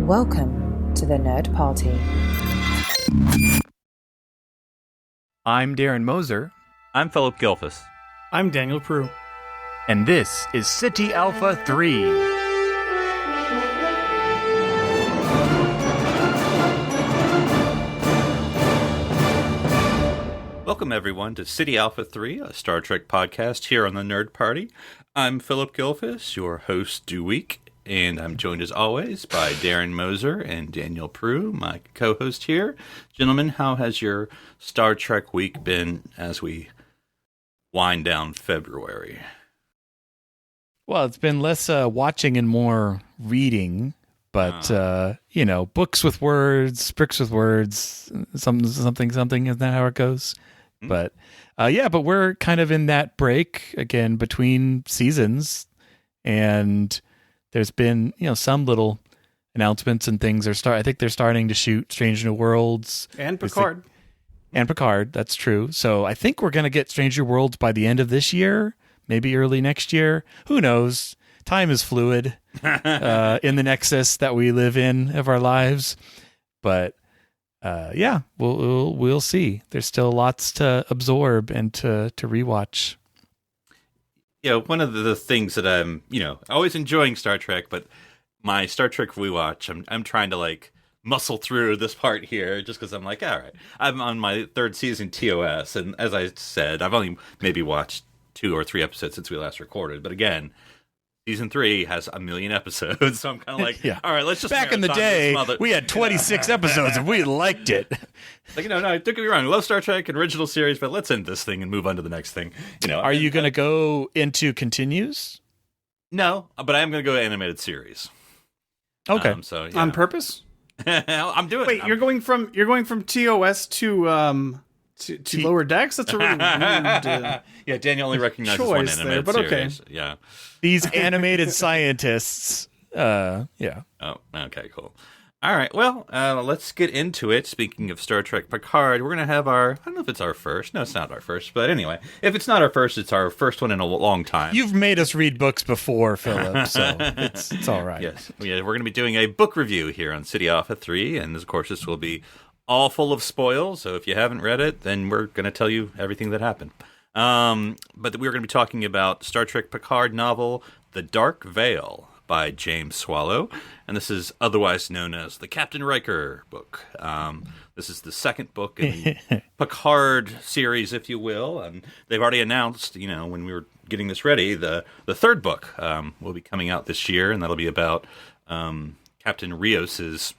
Welcome to the Nerd Party. I'm Darren Moser. I'm Philip Gilfus. I'm Daniel Prue. And this is City Alpha 3. Welcome, everyone, to City Alpha 3, a Star Trek podcast here on the Nerd Party. I'm Philip Gilfus, your host due week, and I'm joined as always by Darren Moser and Daniel Prue, my co-host here. Gentlemen, how has your Star Trek week been as we wind down February? Well, it's been less watching and more reading, but, books with words, bricks with words, something, isn't that how it goes? Mm-hmm. But we're kind of in that break, again, between seasons, and there's been, some little announcements and things. I think they're starting to shoot Strange New Worlds. And Picard. And Picard, that's true. So I think we're going to get Stranger Worlds by the end of this year, maybe early next year. Who knows? Time is fluid in the nexus that we live in of our lives. But we'll see. There's still lots to absorb and to rewatch. Yeah, one of the things that I'm, always enjoying Star Trek, but my Star Trek rewatch, I'm trying to muscle through this part here just because I'm like, all right, I'm on my third season TOS, and as I said, I've only maybe watched 2 or 3 episodes since we last recorded, but again, season 3 has 1 million episodes, so I'm kind of like, all right, let's just back in the day, we had 26 episodes and we liked it. No, don't get me wrong, I love Star Trek and original series, but let's end this thing and move on to the next thing. Are you going to go into continues? No, but I am going to go to animated series. Okay, on purpose. I'm doing. Wait, you're going from TOS to Lower Decks? That's a really weird. Yeah, Daniel only recognizes one animated series. Okay. Yeah, these animated scientists. Yeah. Oh, okay, cool. All right, well, let's get into it. Speaking of Star Trek Picard, we're going to have I don't know if it's our first. No, it's not our first. But anyway, if it's not our first, it's our first one in a long time. You've made us read books before, Philip, so it's all right. Yes, we're going to be doing a book review here on City Alpha 3, and of course, this will be all full of spoils. So if you haven't read it, then we're going to tell you everything that happened. But we're going to be talking about Star Trek Picard novel, The Dark Veil, by James Swallow, and this is otherwise known as the Captain Riker book. This is the second book in the Picard series, if you will, and they've already announced, when we were getting this ready, the third book will be coming out this year, and that'll be about Captain Rios's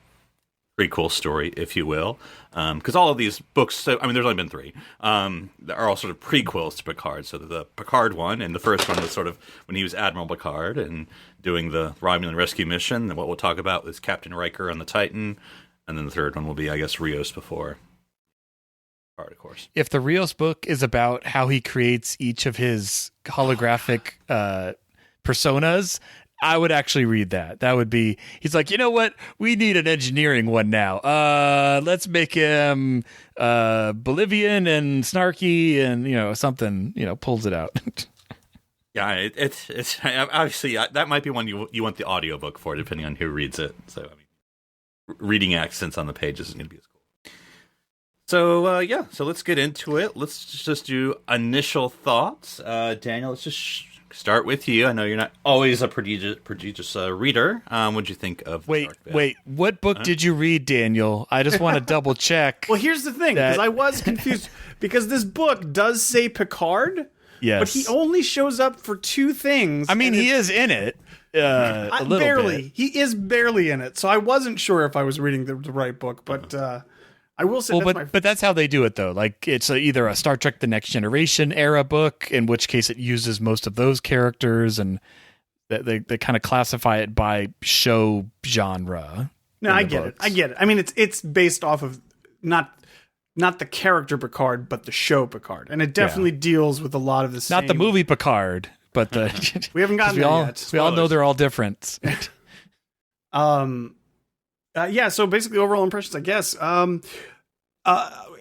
prequel story, if you will, because all of these books, there's only been 3, are all sort of prequels to Picard. So the Picard one, and the first one was sort of when he was Admiral Picard and doing the Romulan rescue mission. And what we'll talk about is Captain Riker on the Titan, and then the third one will be, I guess, Rios before Picard, of course. If the Rios book is about how he creates each of his holographic personas, I would actually read that. That would be, he's like, you know what? We need an engineering one now. Let's make him Bolivian and snarky and, something, pulls it out. Yeah, it's obviously, that might be one you want the audiobook for, depending on who reads it. So, reading accents on the pages is going to be as cool. So, so let's get into it. Let's just do initial thoughts. Daniel, let's just start with you. I know you're not always a prodigious reader. What'd you think of Dark Veil? Wait, what book did you read, Daniel? I just want to double check. Well, here's the thing, because I was confused, because this book does say Picard, yes, but he only shows up for 2 things. He is in it. A little barely. bit. He is barely in it, so I wasn't sure if I was reading the right book, but I will say but that's how they do it, though. Like, it's either a Star Trek The Next Generation era book, in which case it uses most of those characters, and they kind of classify it by show genre. No, I get it. It's based off of not the character Picard, but the show Picard. And it definitely deals with a lot of the same. Not the movie Picard, but the... We haven't gotten there yet. We all know they're all different. So basically overall impressions, I guess.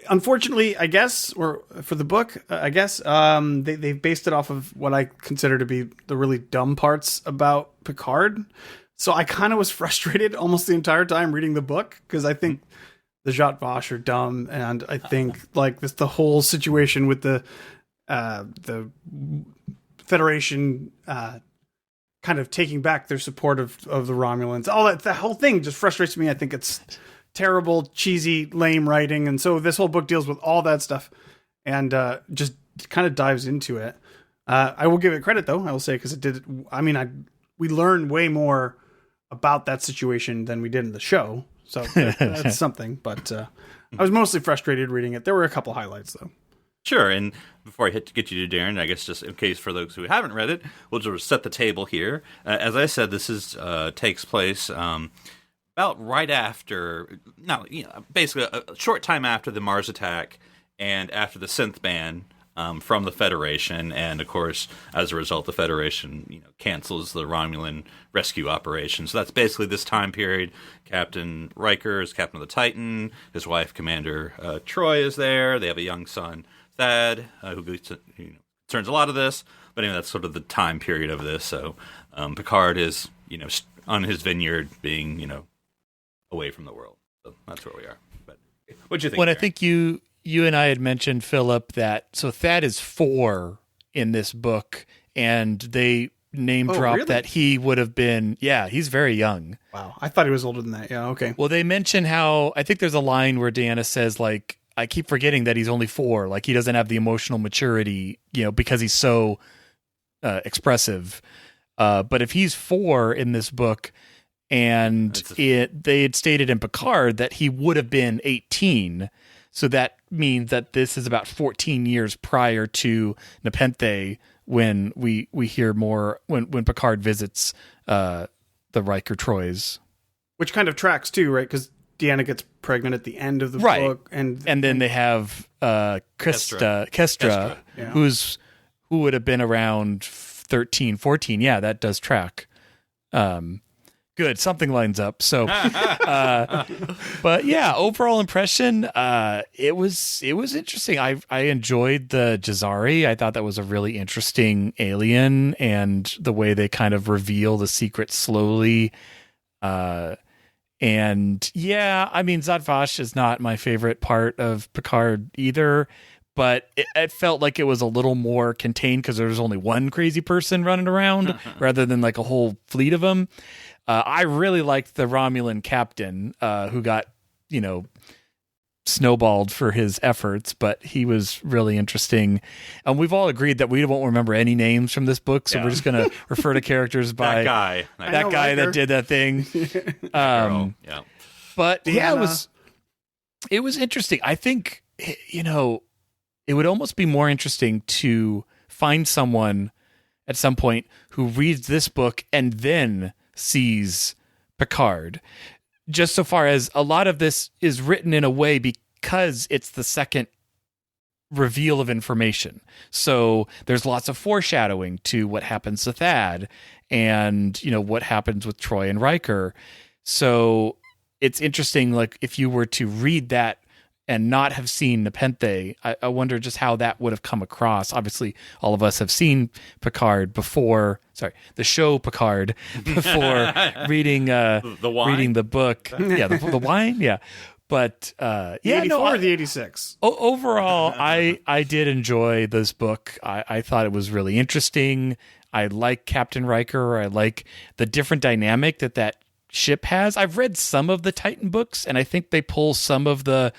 Unfortunately, I guess, or for the book, I guess, they've based it off of what I consider to be the really dumb parts about Picard. So I kind of was frustrated almost the entire time reading the book because I think the Zhat Vash are dumb, and I think like the whole situation with the Federation kind of taking back their support of the Romulans, all that whole thing just frustrates me. I think it's terrible, cheesy, lame writing, and so this whole book deals with all that stuff and just kind of dives into it. I will give it credit though. I will say because it did. I mean, we learned way more about that situation than we did in the show. So that's something, but I was mostly frustrated reading it. There were a couple highlights, though. Sure, and before I get you to Darren, I guess just in case for those who haven't read it, we'll just set the table here. As I said, this is takes place about right after, basically a short time after the Mars attack and after the synth ban from the Federation, and of course, as a result, the Federation cancels the Romulan rescue operation. So that's basically this time period. Captain Riker is captain of the Titan. His wife, Commander Troi, is there. They have a young son, Thad, who concerns a lot of this. But anyway, that's sort of the time period of this. So Picard is on his vineyard, being away from the world. So that's where we are. But what do you think? Well, I think you and I had mentioned, Philip, that so Thad is 4 in this book, and they name drop really? that he would have been, he's very young. Wow. I thought he was older than that. Yeah, okay. Well, they mention how, I think there's a line where Deanna says, like, I keep forgetting that he's only 4. Like, he doesn't have the emotional maturity, because he's so expressive. But if he's 4 in this book, and they had stated in Picard that he would have been 18, so that means that this is about 14 years prior to Nepenthe, when we hear more when Picard visits the Riker Trois, which kind of tracks too, right? Because Deanna gets pregnant at the end of the book, and then they have Kestra, yeah. who would have been around 13, 14. Yeah, that does track. Good, something lines up. So, but yeah, overall impression, it was interesting. I enjoyed the Jazari. I thought that was a really interesting alien, and the way they kind of reveal the secret slowly. And yeah, I mean, Zhat Vash is not my favorite part of Picard either, but it felt like it was a little more contained because there was only one crazy person running around rather than like a whole fleet of them. I really liked the Romulan captain who got, snowballed for his efforts, but he was really interesting. And we've all agreed that we won't remember any names from this book, so we're just going to refer to characters by that guy that did that thing. But Deanna. it was interesting. I think, it would almost be more interesting to find someone at some point who reads this book and then sees Picard, just so far as a lot of this is written in a way because it's the second reveal of information. So there's lots of foreshadowing to what happens to Thad and, what happens with Troi and Riker. So it's interesting, like if you were to read that and not have seen Nepenthe, I wonder just how that would have come across. Obviously, all of us have seen Picard before. Sorry, the show Picard before reading reading the book. Yeah, the wine. Yeah, but the 84 or the 86. Overall, I did enjoy this book. I thought it was really interesting. I like Captain Riker. I like the different dynamic that ship has. I've read some of the Titan books, and I think they pull some of the.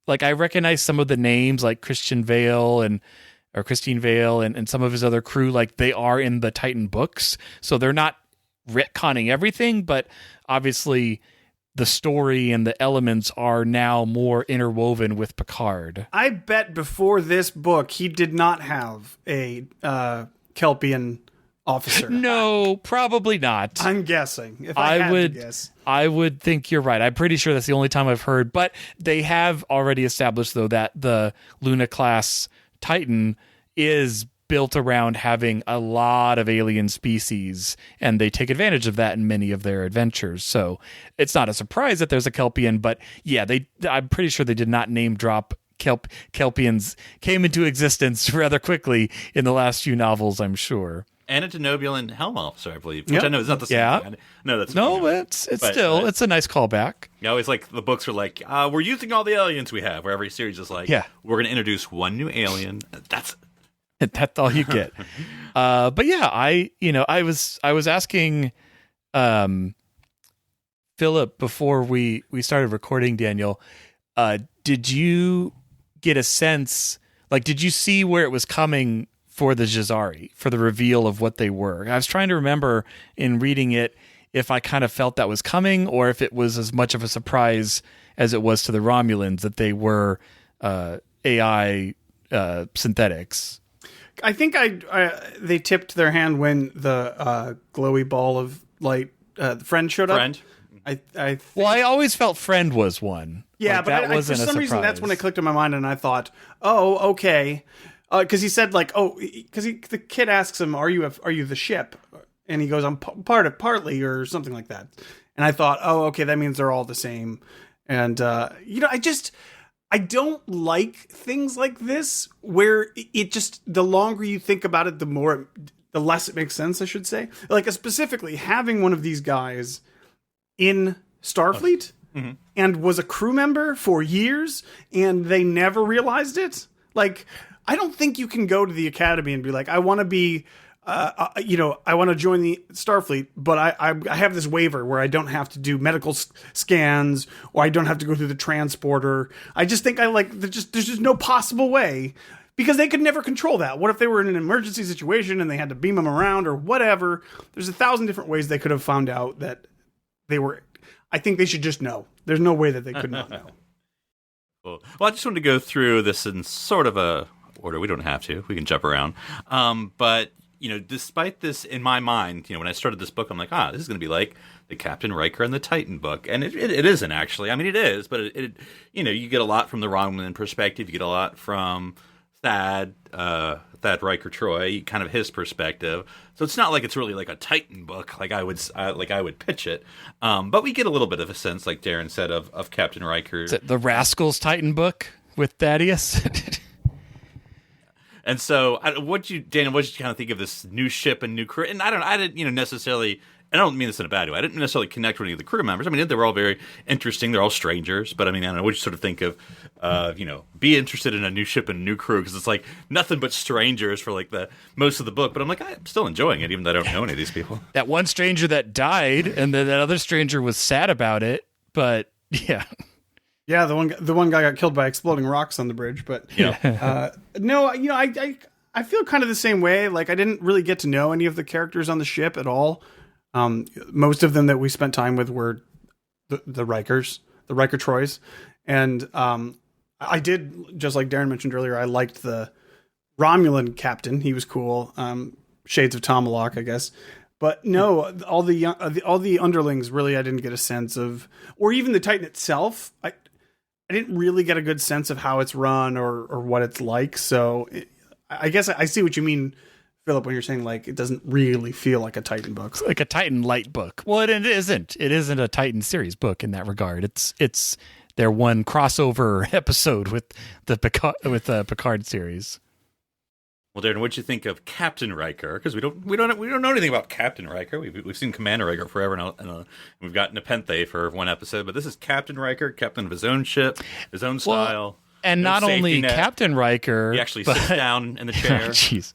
Like, I recognize some of the names, like Christine Vale and some of his other crew, like they are in the Titan books. So they're not retconning everything, but obviously the story and the elements are now more interwoven with Picard. I bet before this book, he did not have a Kelpian officer. No, probably not. I'm guessing. If I had to guess. I would think you're right. I'm pretty sure that's the only time I've heard. But they have already established, though, that the Luna-class Titan is built around having a lot of alien species, and they take advantage of that in many of their adventures. So it's not a surprise that there's a Kelpian, but yeah, I'm pretty sure they did not name drop Kelpians came into existence rather quickly in the last few novels, I'm sure. And a Denobulan helm officer, I believe, which Yep. I know is not the same Yeah. thing. No, that's No, it's But, still it's a nice callback. You always like the books are like, we're using all the aliens we have. Where every series is like, Yeah. we're going to introduce one new alien. That's That's all you get. But yeah, I was asking Philip before we started recording, Daniel, did you get a sense, like, did you see where it was coming for the Jazari, for the reveal of what they were? I was trying to remember in reading it if I kind of felt that was coming, or if it was as much of a surprise as it was to the Romulans that they were AI synthetics. I think they tipped their hand when the glowy ball of light friend showed up. Friend. I always felt Friend was one. Yeah, Like, but that wasn't for a some reason surprise. that's when it clicked in my mind, and I thought, oh, okay, because he said like, the kid asks him, are you the ship? And he goes, I'm partly or something like that. And I thought, oh, okay, that means they're all the same. And I don't like things like this where it just, the longer you think about it, the less it makes sense, I should say. Like specifically having one of these guys in Starfleet and was a crew member for years and they never realized it. Like, I don't think you can go to the academy and be like, I want to be, I want to join the Starfleet, but I have this waiver where I don't have to do medical scans or I don't have to go through the transporter. I just think there's just no possible way, because they could never control that. What if they were in an emergency situation and they had to beam them around or whatever? There's 1,000 different ways they could have found out that they were. I think they should just know. There's no way that they could not know. Cool. Well, I just wanted to go through this in sort of a order. We don't have to. We can jump around. But despite this, in my mind, when I started this book, I'm like, this is going to be like the Captain Riker and the Titan book, and it isn't actually. I mean, it is, but it you get a lot from the Romulan perspective. You get a lot from Thad Riker Troi, kind of his perspective. So it's not like it's really like a Titan book, like I would pitch it. But we get a little bit of a sense, like Darren said, of Captain Riker. Is it the Rascals Titan book with Thaddeus? And so, Daniel, what did you kind of think of this new ship and new crew? And I didn't necessarily. I don't mean this in a bad way. I didn't necessarily connect with any of the crew members. I mean, they were all very interesting. They're all strangers. But I mean, I don't know. What you sort of think of, be interested in a new ship and a new crew, because it's like nothing but strangers for like the most of the book. But I'm like, I'm still enjoying it, even though I don't know any of these people. That one stranger that died, and then that other stranger was sad about it. But yeah. Yeah, the one guy got killed by exploding rocks on the bridge, but no, I feel kind of the same way. Like, I didn't really get to know any of the characters on the ship at all. Most of them that we spent time with were the Rikers, the Riker Troys, and I did, just like Darren mentioned earlier, I liked the Romulan captain. He was cool. Shades of Tomalak, I guess. But no, all the underlings, really, I didn't get a sense of, or even the Titan itself. I didn't really get a good sense of how it's run or what it's like. So I guess I see what you mean, Philip, when you're saying like it doesn't really feel like a Titan book. It's like a Titan light book. Well, it isn't. It isn't a Titan series book in that regard. It's their one crossover episode with the Picard series. Well, Darren, what'd you think of Captain Riker? Because we don't know anything about Captain Riker. We've seen Commander Riker forever, and we've got Nepenthe for one episode. But this is Captain Riker, captain of his own ship, his own style, and not only net. Captain Riker, he actually sits down in the chair. Jeez.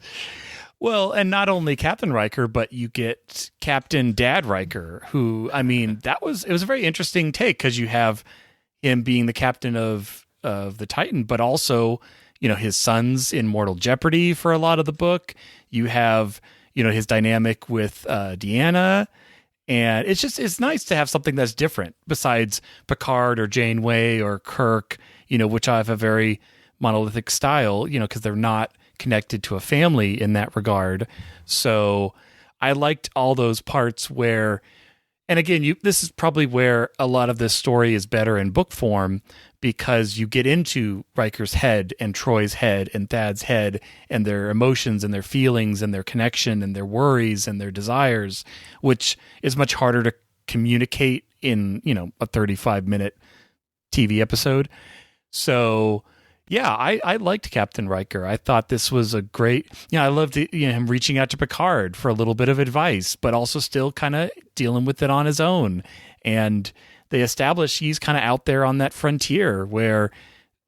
Well, and not only Captain Riker, but you get Captain Dad Riker, who, I mean, it was a very interesting take, because you have him being the captain of the Titan, but also, his son's in mortal jeopardy for a lot of the book. You have, his dynamic with Deanna. And it's nice to have something that's different besides Picard or Janeway or Kirk, which have a very monolithic style, because they're not connected to a family in that regard. So I liked all those parts where, and again, this is probably where a lot of this story is better in book form, because you get into Riker's head and Troy's head and Thad's head and their emotions and their feelings and their connection and their worries and their desires, which is much harder to communicate in, a 35-minute TV episode. So, Yeah, I liked Captain Riker. I thought this was a great. I loved him reaching out to Picard for a little bit of advice, but also still kind of dealing with it on his own. And they establish he's kind of out there on that frontier where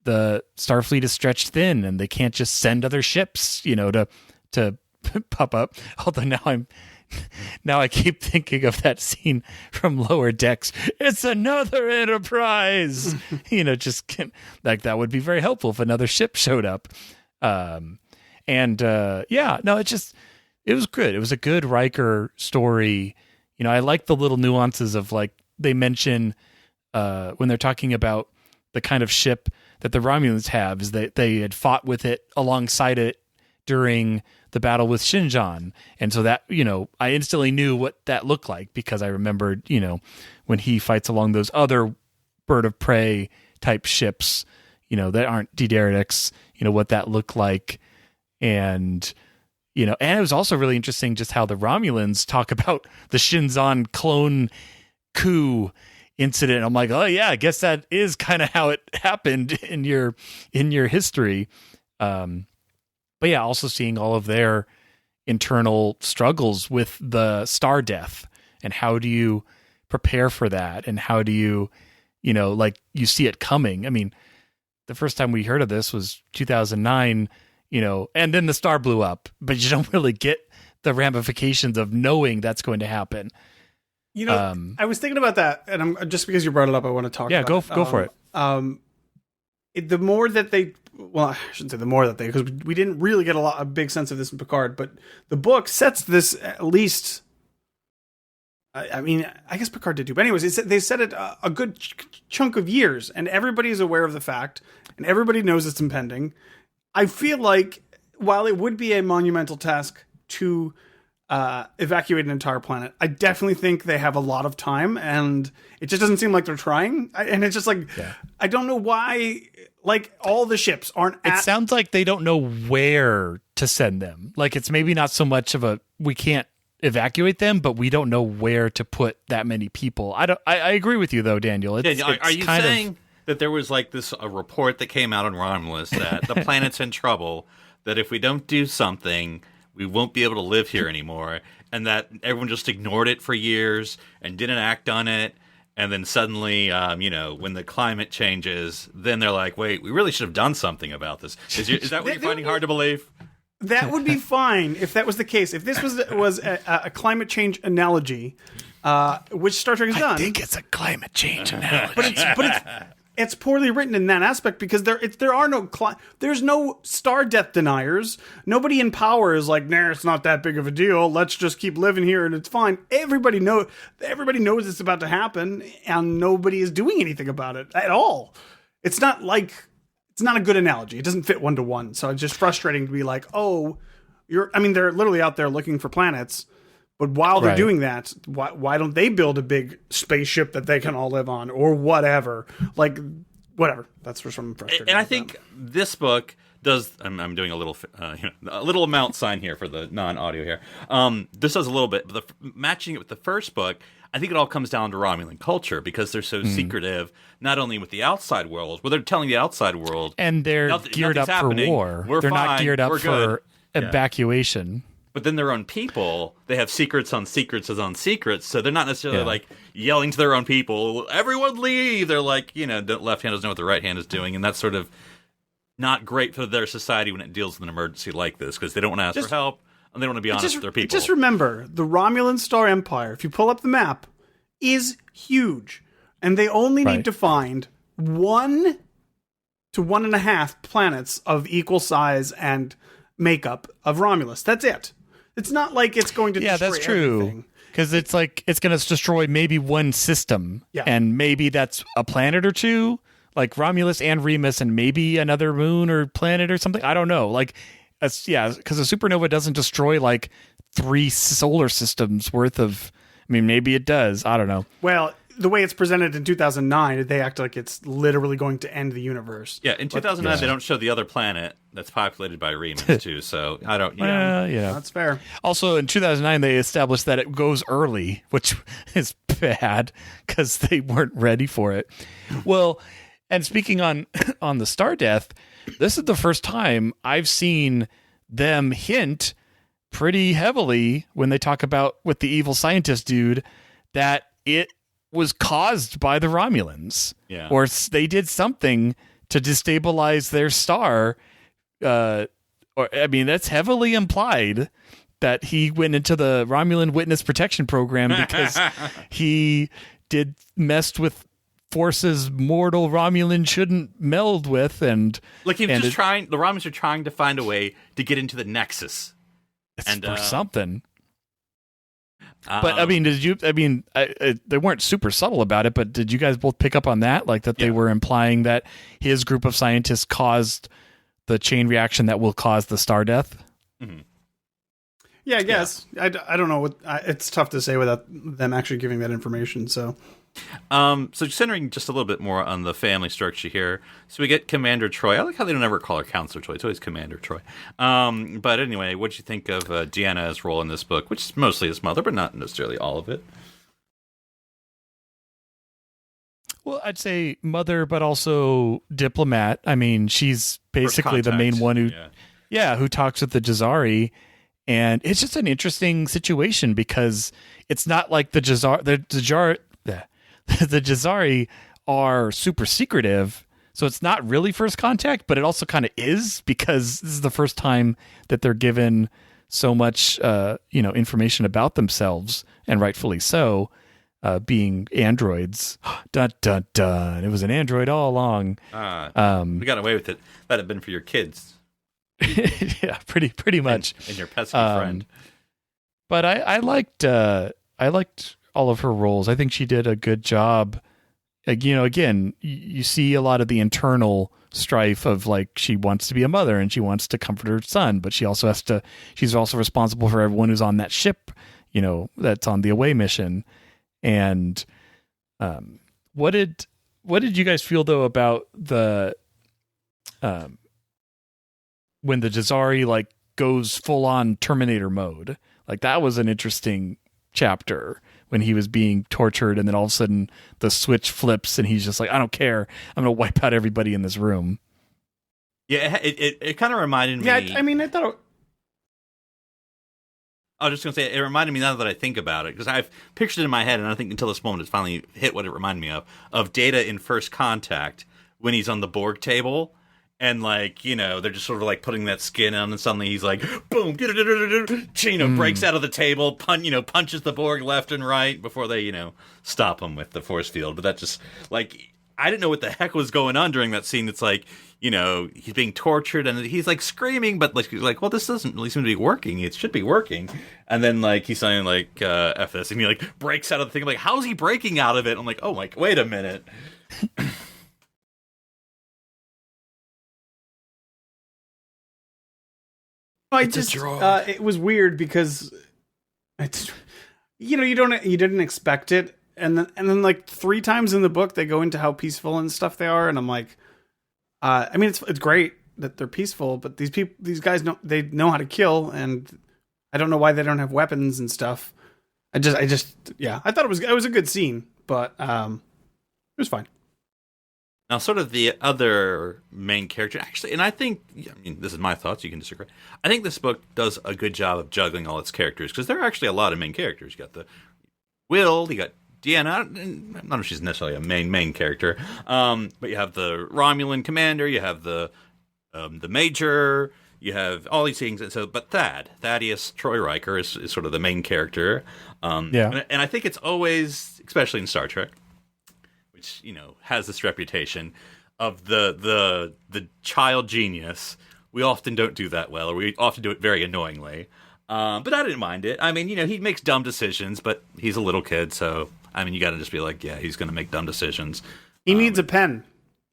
the Starfleet is stretched thin, and they can't just send other ships, to pop up. Although now I keep thinking of that scene from Lower Decks. It's another Enterprise. Just like that would be very helpful if another ship showed up. It was good. It was a good Riker story. I like the little nuances of like they mention when they're talking about the kind of ship that the Romulans have is that they had fought with it alongside it during the battle with Shinjan. And so that, I instantly knew what that looked like because I remembered, when he fights along those other bird of prey type ships, that aren't D-Derricks, what that looked like. And, and it was also really interesting just how the Romulans talk about the Shinjan clone coup incident. I'm like, oh yeah, I guess that is kind of how it happened in your history. But yeah, also seeing all of their internal struggles with the star death and how do you prepare for that? And how do you, you see it coming? I mean, the first time we heard of this was 2009, and then the star blew up, but you don't really get the ramifications of knowing that's going to happen. I was thinking about that, and just because you brought it up, I want to talk about it. Go for it. The more that they, well, I shouldn't say the more that they, because we didn't really get a big sense of this in Picard, but the book sets this at least. I mean, I guess Picard did too, but anyways, they set it a good chunk of years, and everybody's aware of the fact, and everybody knows it's impending. I feel like while it would be a monumental task to evacuate an entire planet, I definitely think they have a lot of time, and it just doesn't seem like they're trying. And it's just like, I don't know why, like, all the ships aren't It sounds like they don't know where to send them. Like, it's maybe not so much of we can't evacuate them, but we don't know where to put that many people. I agree with you though, Daniel. Are you saying that there was like a report that came out on Romulus that the planet's in trouble, that if we don't do something, we won't be able to live here anymore, and that everyone just ignored it for years and didn't act on it, and then suddenly, when the climate changes, then they're like, wait, we really should have done something about this. Is that what you're finding hard to believe? That would be fine if that was the case. If this was a climate change analogy, which Star Trek has done. I think it's a climate change analogy. But it's poorly written in that aspect because there's no star death deniers. Nobody in power is like, nah, it's not that big of a deal. Let's just keep living here and it's fine. Everybody knows it's about to happen, and nobody is doing anything about it at all. It's not a good analogy. It doesn't fit 1-to-1. So it's just frustrating to be like, they're literally out there looking for planets. But while they're doing that, why don't they build a big spaceship that they can all live on, or whatever? Like, whatever. That's for some frustrating. And I think this book does. I'm doing a little amount sign here for the non-audio here. This does a little bit, but matching it with the first book, I think it all comes down to Romulan culture because they're so secretive, not only with the outside world, well, they're telling the outside world, and they're geared up for war. They're not geared up for evacuation. But then their own people, they have secrets on secrets on secrets, so they're not necessarily like yelling to their own people, everyone leave! They're like, the left hand doesn't know what the right hand is doing, and that's sort of not great for their society when it deals with an emergency like this, because they don't want to ask for help, and they don't want to be honest with their people. Just remember, the Romulan Star Empire, if you pull up the map, is huge, and they only need to find 1 to 1.5 planets of equal size and makeup of Romulus. That's it. It's not like it's going to destroy that's true. Everything. Because it's like it's going to destroy maybe one system, and maybe that's a planet or two, like Romulus and Remus, and maybe another moon or planet or something. I don't know. Like, because a supernova doesn't destroy like 3 solar systems worth of. I mean, maybe it does. I don't know. Well, the way it's presented in 2009, they act like it's literally going to end the universe. Yeah, in 2009, they don't show the other planet that's populated by Remus, too, so I don't... That's fair. Also, in 2009, they established that it goes early, which is bad, because they weren't ready for it. Well, and speaking on the star death, this is the first time I've seen them hint pretty heavily when they talk about with the evil scientist dude that it was caused by the Romulans. Yeah. Or they did something to destabilize their star. That's heavily implied that he went into the Romulan Witness Protection Program because he messed with forces mortal Romulan shouldn't meld with, and like he was just trying. The Romulans are trying to find a way to get into the Nexus, or something. But I mean, they weren't super subtle about it. But did you guys both pick up on that? Like that they were implying that his group of scientists caused the chain reaction that will cause the star death. Mm-hmm. Yeah, I guess. I don't know. It's tough to say without them actually giving that information. So centering just a little bit more on the family structure here. So we get Commander Troi. I like how they don't ever call her Counselor Troi. It's always Commander Troi. But anyway, what did you think of Deanna's role in this book, which is mostly his mother, but not necessarily all of it? Well, I'd say mother, but also diplomat. I mean, she's basically the main one who talks with the Jazari. And it's just an interesting situation because it's not like the Jazari are super secretive, so it's not really first contact, but it also kind of is because this is the first time that they're given so much, information about themselves, and rightfully so, being androids. Dun dun dun! It was an android all along. We got away with it. That'd have been for your kids. Yeah, pretty much. And your pesky friend. But I liked all of her roles. I think she did a good job. Again, you see a lot of the internal strife of like she wants to be a mother and she wants to comfort her son, but she also she's also responsible for everyone who's on that ship, that's on the away mission. And what did you guys feel though about the when the Jazari goes full on Terminator mode? Like that was an interesting chapter when he was being tortured, and then all of a sudden the switch flips and he's just like, I don't care, I'm gonna wipe out everybody in this room. Yeah, it kind of reminded me. Yeah, I mean, I thought. I was just gonna say it reminded me now that I think about it, because I've pictured it in my head, and I think until this moment it's finally hit what it reminded me of Data in First Contact when he's on the Borg table. And they're just sort of putting that skin on, and suddenly he's like, boom, breaks out of the table, punches the Borg left and right before they, stop him with the force field. But that just I didn't know what the heck was going on during that scene. It's he's being tortured and he's screaming, but he's well, this doesn't really seem to be working. It should be working. And then he's saying F this, and he breaks out of the thing. I'm like, how's he breaking out of it? I'm like, oh my, wait a minute. It was weird because you didn't expect it, and then 3 times in the book they go into how peaceful and stuff they are, and I'm like, it's great that they're peaceful, but these guys know how to kill, and I don't know why they don't have weapons and stuff. I thought it was a good scene, but it was fine. Now, sort of the other main character, actually, and I think, this is my thoughts, you can disagree. I think this book does a good job of juggling all its characters, because there are actually a lot of main characters. You got the Will, you got Deanna, I don't know if she's necessarily a main character, but you have the Romulan commander, you have the Major, you have all these things, and but Thaddeus Troi-Riker is sort of the main character. And I think it's always, especially in Star Trek, which has this reputation of the child genius. We often don't do that well, or we often do it very annoyingly. But I didn't mind it. I mean, he makes dumb decisions, but he's a little kid, so you got to just be like, yeah, he's going to make dumb decisions. He needs a pen,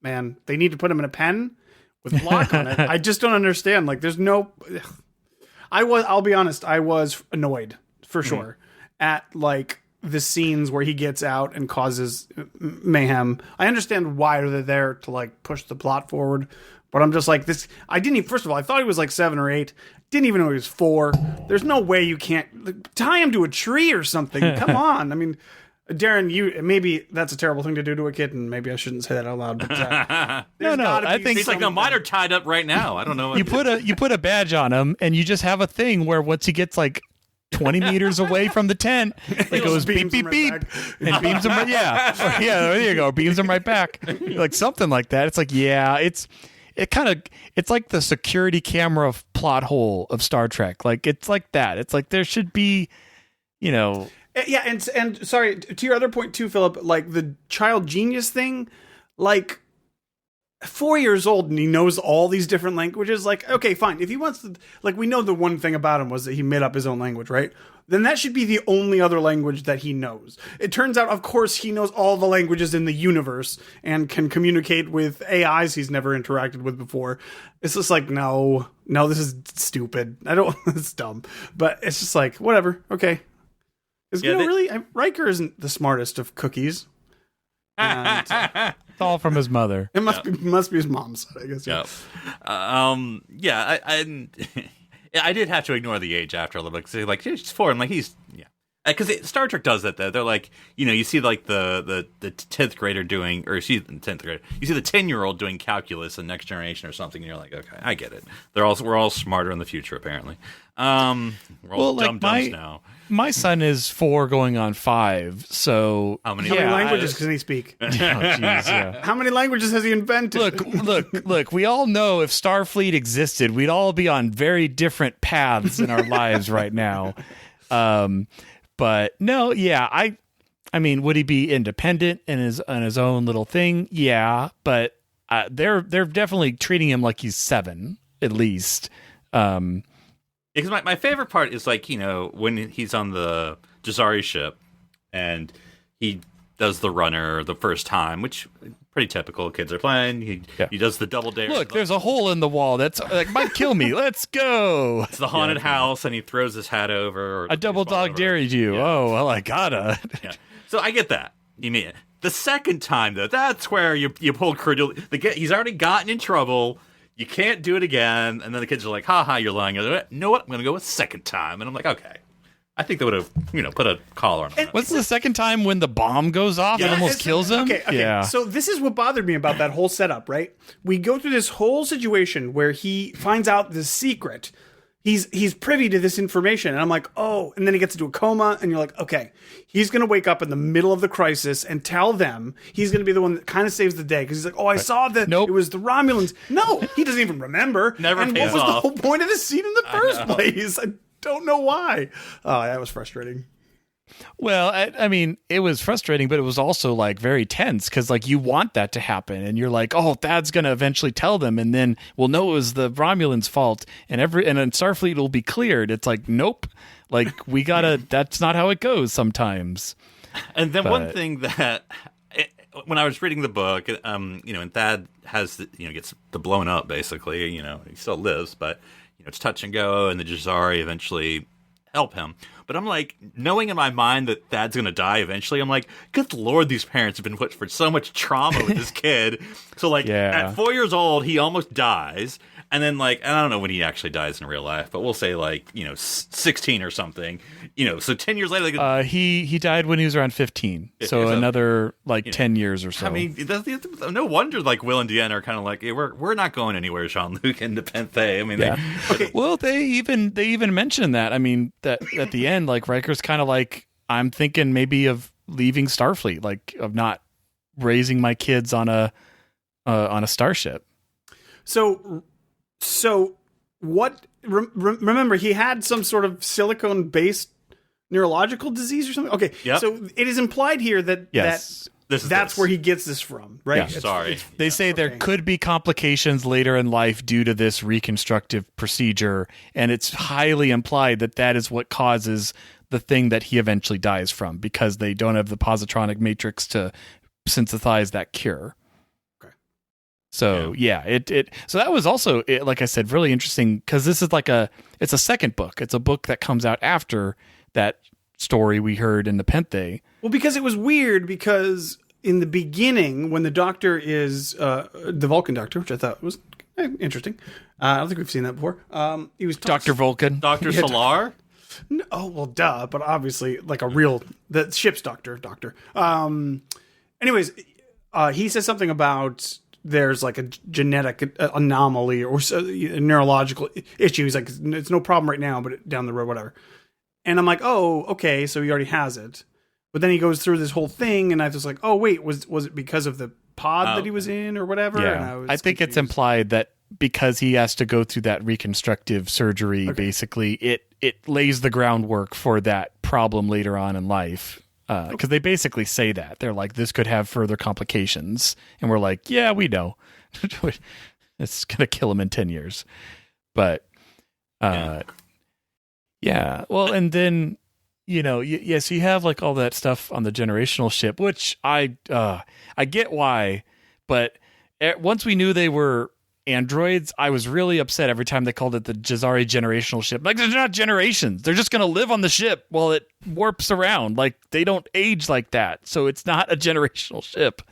man. They need to put him in a pen with a lock on it. I just don't understand. There's no. I'll be honest. I was annoyed for sure at the scenes where he gets out and causes mayhem. I understand why they're there to push the plot forward, but I'm just this. I didn't even. First of all, I thought he was 7 or 8. Didn't even know he was 4. There's no way you can't tie him to a tree or something. Come on. Darren, maybe that's a terrible thing to do to a kid, and maybe I shouldn't say that out loud. But I think he's like, no, mine are tied up right now. I don't know. You put a badge on him, and you just have a thing where once he gets like 20 meters away from the tent, it goes beep beep beep, and beams him. Yeah, there you go, beams him right back, like something like that. It's like, it's like the security camera plot hole of Star Trek. Like it's like that. It's like there should be, Yeah, and sorry, to your other point too, Philip, like the child genius thing, like 4 years old and he knows all these different languages. Like, okay, fine. If he wants to, like, we know the one thing about him was that he made up his own language, right? Then that should be the only other language that he knows. It turns out, of course, he knows all the languages in the universe and can communicate with AIs he's never interacted with before. It's just like, no, this is stupid. It's dumb. But it's just like, whatever. Okay. Because, really, Riker isn't the smartest of cookies. And it's all from his mother. It must be his mom's, I guess. I did have to ignore the age after a little bit. Because, like, she's 4. I'm like, because Star Trek does that, though. They're like, you see, like, the 10th grader doing, or she's the 10th grader. You see the 10-year-old doing calculus in Next Generation or something, and you're like, okay, I get it. We're all smarter in the future, apparently. We're all dumb-dumbs now. My son is 4 going on 5, so... How many languages can he speak? Oh, geez, yeah. How many languages has he invented? Look, we all know if Starfleet existed, we'd all be on very different paths in our lives right now. But no, I mean, would he be independent in his own little thing? Yeah, but they're definitely treating him like he's 7, at least. Because my favorite part is, like, when he's on the Jazari ship and he does the runner the first time, which pretty typical. Kids are playing. He does the double dare. Look, there's a hole in the wall that's like might kill me. Let's go. It's the haunted house, and he throws his hat over. Or a double dog dared you. Yeah. Oh, well, I gotta. Yeah. So I get that. You mean it. The second time, though, that's where you pull credulity. He's already gotten in trouble. You can't do it again. And then the kids are like, ha, you're lying. You know what? I'm going to go a second time. And I'm like, okay. I think they would have, put a collar on him. What's the second time when the bomb goes off and almost kills him? Okay. Yeah. So this is what bothered me about that whole setup, right? We go through this whole situation where he finds out the secret. He's privy to this information. And I'm like, oh, and then he gets into a coma. And you're like, okay, he's going to wake up in the middle of the crisis and tell them he's going to be the one that kind of saves the day. Because he's like, oh, I saw that it was the Romulans. No, he doesn't even remember. Never and pays what was off. the whole point of this scene in the first place? I don't know why. Oh, that was frustrating. Well, I mean, it was frustrating, but it was also like very tense because like you want that to happen, and you're like, oh, Thad's gonna eventually tell them, and then we'll know it was the Romulans' fault, and then Starfleet will be cleared. It's like, nope, like we gotta. That's not how it goes sometimes. And then one thing that when I was reading the book, and Thad has gets the blown up basically. He still lives, but it's touch and go, and the Jazari eventually help him. But I'm like, knowing in my mind that Thad's going to die eventually, I'm like, good Lord, these parents have been put for so much trauma with this kid. So, like, at 4 years old, he almost dies. And then, like, I don't know when he actually dies in real life, but we'll say, like, 16 or something. So 10 years later. He died when he was around 15. So another, 10 years or so. I mean, no wonder, like, Will and Deanna are kind of like, hey, we're not going anywhere, Jean-Luc and Nepenthe. I mean, Well, they even mentioned that. I mean, that at the end, like, Riker's kind of like, I'm thinking maybe of leaving Starfleet, like, of not raising my kids on a starship. So what? Remember, he had some sort of silicone-based neurological disease or something. Okay, so it is implied here that that's where he gets this from, right? Yeah. Sorry, they say there could be complications later in life due to this reconstructive procedure, and it's highly implied that is what causes the thing that he eventually dies from because they don't have the positronic matrix to synthesize that cure. So so that was also, like I said, really interesting because this is it's a second book. It's a book that comes out after that story we heard in Nepenthe. Well, because it was weird because in the beginning when the doctor is the Vulcan doctor, which I thought was interesting. I don't think we've seen that before. He was Dr. Vulcan. Dr. Solar. Oh, well, duh, but obviously, like a real, the ship's doctor. Anyways, he says something about there's like a genetic anomaly or a neurological issue. He's like, it's no problem right now, but down the road, whatever. And I'm like, oh, okay, so he already has it. But then he goes through this whole thing, and I was like, oh, wait, was it because of the pod that he was in or whatever? Yeah, And I think it's implied that because he has to go through that reconstructive surgery, basically, it lays the groundwork for that problem later on in life. Because they basically say that. They're like, this could have further complications. And we're like, yeah, we know. It's going to kill him in 10 years. But, yeah. Well, and then, you know, yes, you have like all that stuff on the generational ship, which I get why. But once we knew they were androids, I was really upset every time they called it the Jazari generational ship. Like, they're not generations. They're just going to live on the ship while it warps around. Like, they don't age like that. So it's not a generational ship.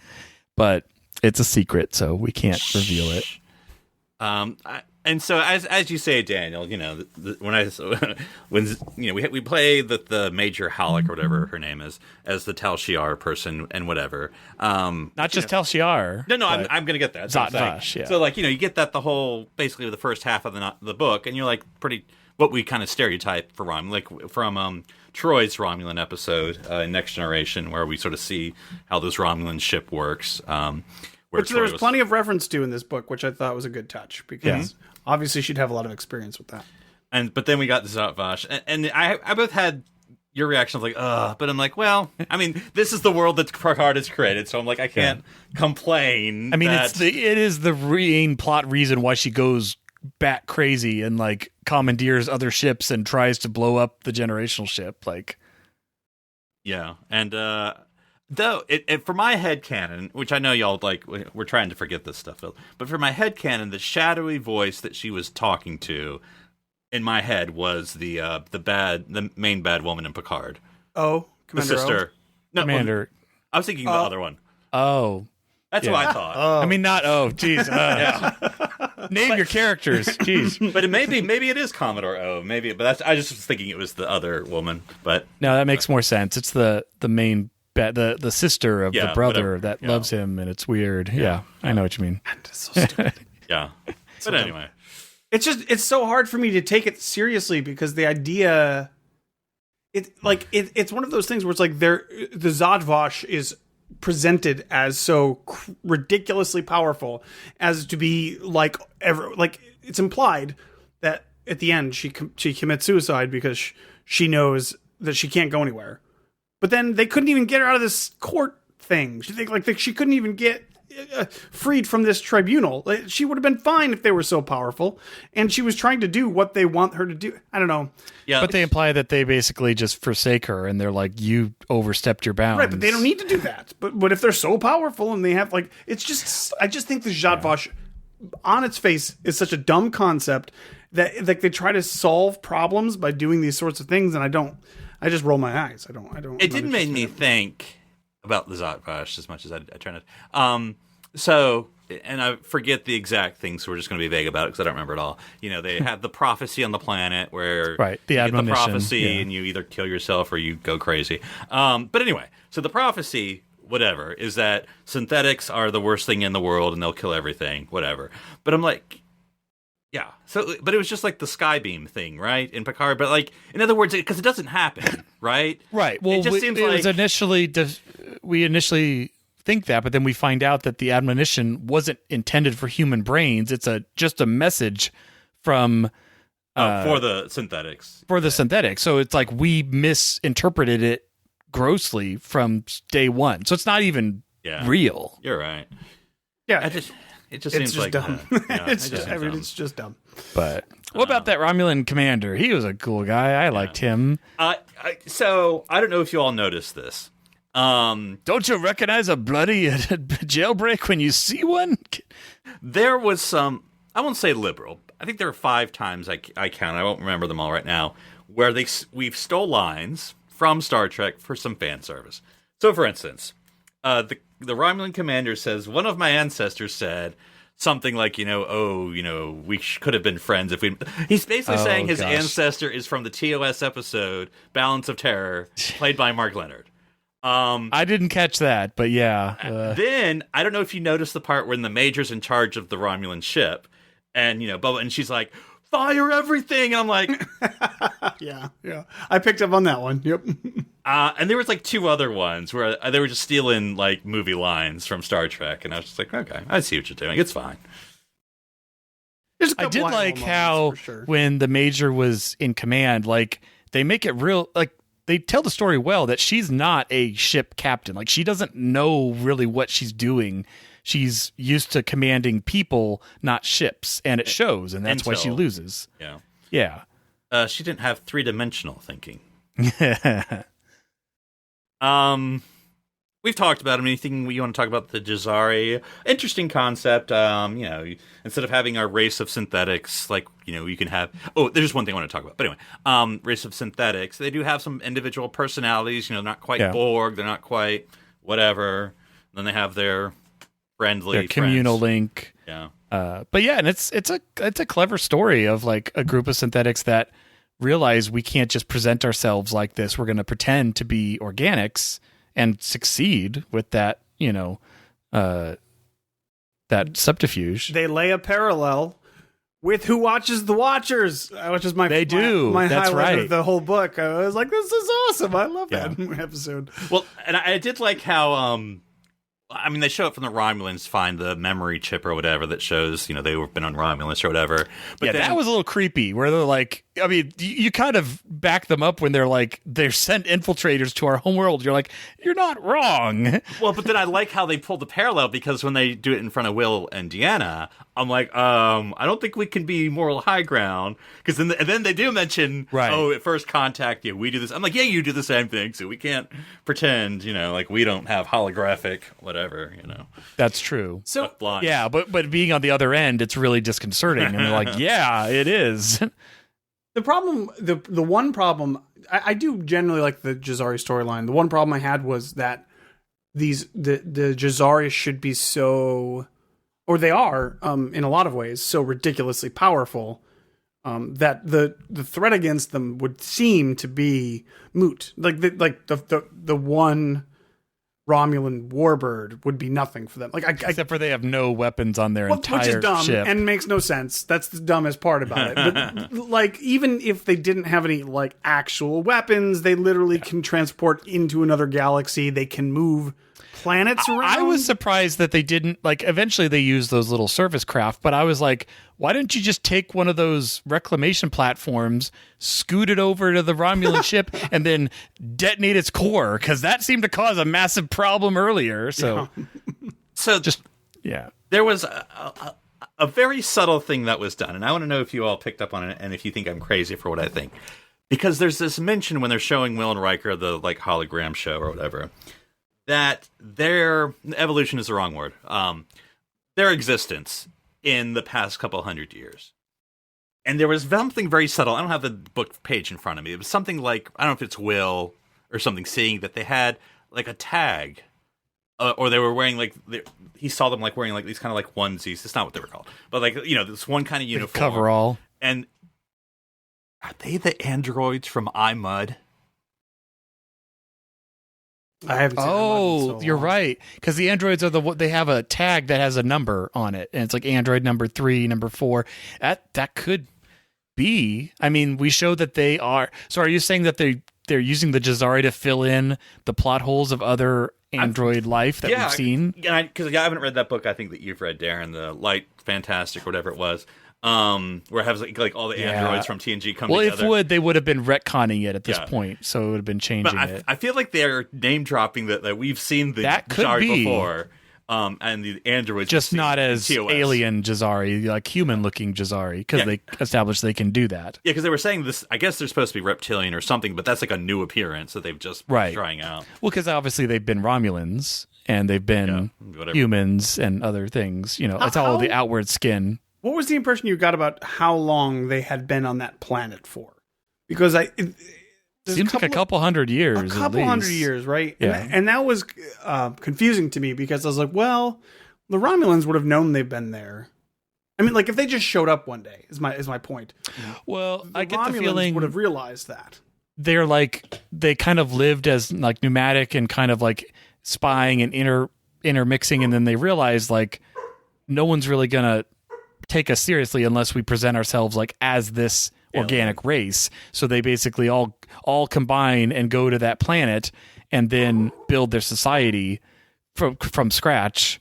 But it's a secret, so we can't reveal it. And so, as you say, Daniel, you know, when you know we play the major Halleck or whatever her name is as the Tal'Shair person and whatever. Not just Tal'Shair. No, I'm going to get that. Zhat Vash, yeah. So, like, you know, you get that the whole basically the first half of the book, and you're like pretty what we kind of stereotype for Romulan, like from Troy's Romulan episode in Next Generation, where we sort of see how this Romulan ship works. Which there was plenty of reference to in this book, which I thought was a good touch because obviously she'd have a lot of experience with that. But then we got the Zhat Vash, and I both had your reaction of like, but I'm like, well, I mean, this is the world that Picard has created, so I'm like, I can't complain. I mean, it is the main plot reason why she goes bat crazy and like commandeers other ships and tries to blow up the generational ship, like. Yeah, and though it for my headcanon, which I know y'all like, we're trying to forget this stuff, but for my headcanon, the shadowy voice that she was talking to in my head was the main bad woman in Picard. Oh, Commander the sister. O? No, Commander. I was thinking the other one. Oh. That's what I thought. I mean, not geez. Name your characters, jeez. But maybe it is Commodore O. Maybe, but I just was thinking it was the other woman. But no, that makes more sense. It's the main the sister of the brother that loves him, and it's weird. Yeah, I know what you mean. It's so stupid. Yeah, but anyway, it's so hard for me to take it seriously because the idea, it's one of those things where it's like the Zhat Vash is presented as so ridiculously powerful as to be like it's implied that at the end she commits suicide because she knows that she can't go anywhere. But then they couldn't even get her out of this court thing. She couldn't even get freed from this tribunal. She would have been fine if they were so powerful. And she was trying to do what they want her to do. I don't know. Yeah, but they imply that they basically just forsake her, and they're like, "You overstepped your bounds." Right, but they don't need to do that. But if they're so powerful and they have it's just I just think the Zhat Vash on its face is such a dumb concept that they try to solve problems by doing these sorts of things, and I just roll my eyes. I don't. It didn't make me think about the Zhat Vash as much as I try to. So, and I forget the exact things, so we're just going to be vague about it because I don't remember it all. You know, they had the prophecy on the planet where the you get the admonition, prophecy and you either kill yourself or you go crazy. But anyway, so the prophecy, whatever, is that synthetics are the worst thing in the world and they'll kill everything, whatever. But I'm like, yeah. So, but it was just like the skybeam thing, right, in Picard. But like, in other words, because it doesn't happen, right? Right. Well, it just seems like was we initially think that, but then we find out that the admonition wasn't intended for human brains. It's just a message from for the synthetics. For the synthetics. So it's like we misinterpreted it grossly from day one. So it's not even real. You're right. Yeah. It just seems like dumb. It's just dumb. But what about that Romulan commander? He was a cool guy. I liked him. So I don't know if you all noticed this. Don't you recognize a bloody jailbreak when you see one? There was some, I won't say liberal. I think there were 5 times I counted. I won't remember them all right now. Where we've stole lines from Star Trek for some fan service. So, for instance, the Romulan commander says, "One of my ancestors said something like, we could have been friends if we. He's basically saying his ancestor is from the TOS episode Balance of Terror, played by Mark Leonard. I didn't catch that, but yeah. Then I don't know if you noticed the part when the Major's in charge of the Romulan ship, and Bubba, and she's like, "Fire everything!" And I'm like, yeah, I picked up on that one. Yep. And there was like two other ones where they were just stealing like movie lines from Star Trek, and I was just like, okay, I see what you're doing. It's fine. I did like how when the Major was in command, like they make it real, like they tell the story well that she's not a ship captain. Like she doesn't know really what she's doing. She's used to commanding people, not ships, and it shows, and that's why she loses. Yeah. She didn't have three-dimensional thinking. We've talked about him. Anything you want to talk about the Jazari? Interesting concept. Instead of having our race of synthetics, like, you can have... Oh, there's just one thing I want to talk about. But anyway, race of synthetics. They do have some individual personalities. Not quite Borg. They're not quite whatever. Then they have their friendly their communal link. Yeah. But yeah, and it's a clever story of like a group of synthetics that realize we can't just present ourselves like this. We're going to pretend to be organics and succeed with that, that subterfuge. They lay a parallel with Who Watches the Watchers, which is my That's highlight right. of the whole book. I was like, this is awesome. I love that episode. Well, and I did like how, they show it from the Romulans find the memory chip or whatever that shows, they've been on Romulus or whatever. But then, that was a little creepy where they're like, you kind of back them up when they're like, they're sent infiltrators to our home world. You're like, you're not wrong. Well, but then I like how they pulled the parallel because when they do it in front of Will and Deanna, I'm like, I don't think we can be moral high ground. Because then they do mention, at first contact, we do this. I'm like, yeah, you do the same thing. So we can't pretend, like we don't have holographic whatever, That's true. So, yeah, but being on the other end, it's really disconcerting. And they're like, yeah, it is. The problem, the one problem, I do generally like the Jazari storyline. The one problem I had was that the Jazari should be so, or they are, in a lot of ways, so ridiculously powerful that the threat against them would seem to be moot. Like the one Romulan warbird would be nothing for them. Except for they have no weapons on their entire which is dumb ship. And makes no sense. That's the dumbest part about it. But even if they didn't have any actual weapons, they literally can transport into another galaxy. They can move planets around. I was surprised that they didn't eventually they used those little surface craft, but I was like, why didn't you just take one of those reclamation platforms, scoot it over to the Romulan ship, and then detonate its core? Because that seemed to cause a massive problem earlier. So, there was a very subtle thing that was done, and I want to know if you all picked up on it and if you think I'm crazy for what I think. Because there's this mention when they're showing Will and Riker the hologram show or whatever, that their evolution is the wrong word. Their existence in the past couple hundred years. And there was something very subtle. I don't have the book page in front of me. It was something like, I don't know if it's Will or something, seeing that they had a tag. Or they were wearing he saw them wearing these kind of onesies. It's not what they were called. But this one kind of uniform. Coverall. And are they the androids from iMud? I haven't seen Oh, you're right. Because the androids are they have a tag that has a number on it, and it's like android number 3, number 4. That could be. We show that they are. So, are you saying that they're using the Jazari to fill in the plot holes of other android life that we've seen? Yeah, because I haven't read that book. I think that you've read, Darren, the Light Fantastic, or whatever it was. Where it has all the androids from TNG come together. Well, if they would have been retconning it at this point, so it would have been changing it. I feel like they're name dropping that we've seen the Jazari before, and the androids just not as TOS. alien Jazari, human looking Jazari, because they established they can do that. Yeah, because they were saying this. I guess they're supposed to be reptilian or something, but that's a new appearance that they've just been trying out. Well, because obviously they've been Romulans and they've been humans and other things. It's all the outward skin. What was the impression you got about how long they had been on that planet for? Because seems like a couple hundred years. A couple hundred years, right? Yeah. And that was confusing to me because I was like, well, the Romulans would have known they've been there. I mean, like if they just showed up one day is my point. Well, I get Romulans the feeling would have realized that. they're like they kind of lived as like pneumatic and kind of like spying and intermixing, and then they realized like no one's really gonna take us seriously unless we present ourselves like as this organic race. So they basically all combine and go to that planet and then build their society from scratch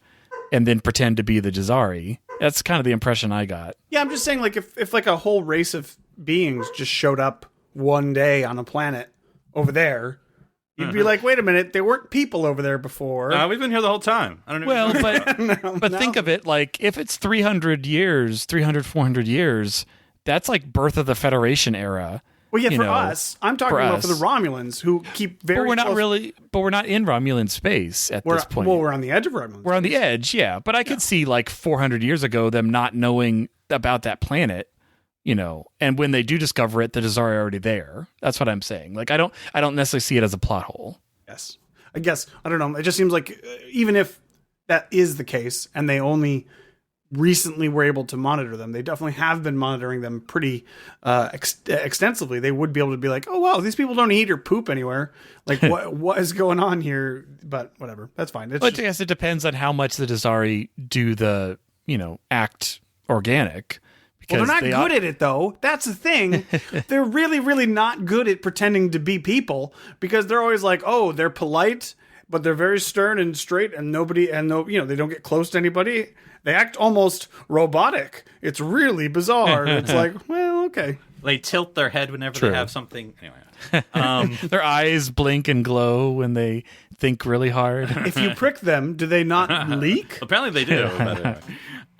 and then pretend to be the Jazari. That's kind of the impression I got. Yeah, I'm just saying, like, if like a whole race of beings just showed up one day on a planet over there, you'd be like, wait a minute, there weren't people over there before. We've been here the whole time. I don't know. Well, but think of it, like, if it's 400 years, that's like birth of the Federation era. Well, yeah, for us. I'm talking about for the Romulans, who keep very But we're not in Romulan space at this point. Well, we're on the edge of Romulan. We're on the edge, yeah. But I could see like 400 years ago them not knowing about that planet, and when they do discover it, the Jazari are already there. That's what I'm saying. Like I don't necessarily see it as a plot hole. Yes. I guess, I don't know. It just seems like even if that is the case and they only recently were able to monitor them, they definitely have been monitoring them pretty extensively. They would be able to be like, oh wow, these people don't eat or poop anywhere. Like what is going on here? But whatever, that's fine. But I guess it depends on how much the Jazari do the act organic. Well, they're not good at it though. That's the thing. They're really, really not good at pretending to be people, because they're always like, oh, they're polite, but they're very stern and straight, and they don't get close to anybody. They act almost robotic. It's really bizarre. It's like, well, okay. They tilt their head whenever they have something. Anyway, their eyes blink and glow when they think really hard. If you prick them, do they not leak? Apparently they do. But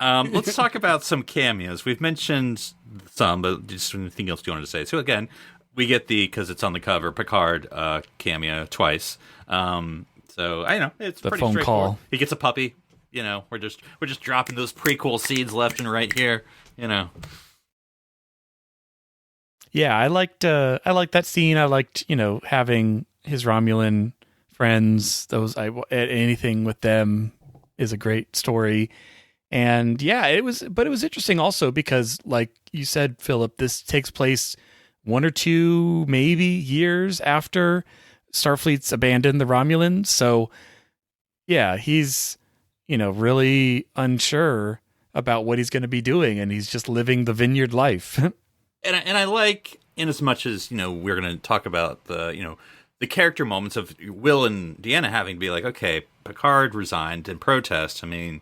anyway. Let's talk about some cameos. We've mentioned some, but just anything else you wanted to say? So again, we get because it's on the cover, Picard cameo twice. So I know it's the pretty phone straightforward. call. He gets a puppy. We're just dropping those prequel seeds left and right here. Yeah, I liked that scene. I liked having his Romulan friends. Anything with them is a great story. And yeah, it was interesting also because, like you said, Philip, this takes place 1 or 2 maybe years after Starfleet's abandoned the Romulans. So yeah, he's really unsure about what he's going to be doing, and he's just living the vineyard life. And I like, in as much as we're going to talk about the character moments of Will and Deanna having to be like, okay, Picard resigned in protest. I mean,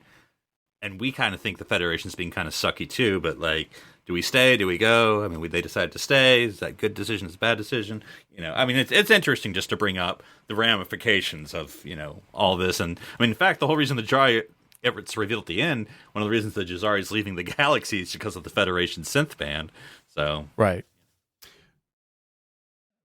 and we kind of think the Federation's being kind of sucky too, but like, do we stay? Do we go? I mean, they decided to stay. Is that a good decision? Is it a bad decision? I mean, it's interesting just to bring up the ramifications of, all this. And I mean, in fact, the whole reason the Jazari, it's revealed at the end, one of the reasons the Jazari is leaving the galaxy is because of the Federation synth band. So, right.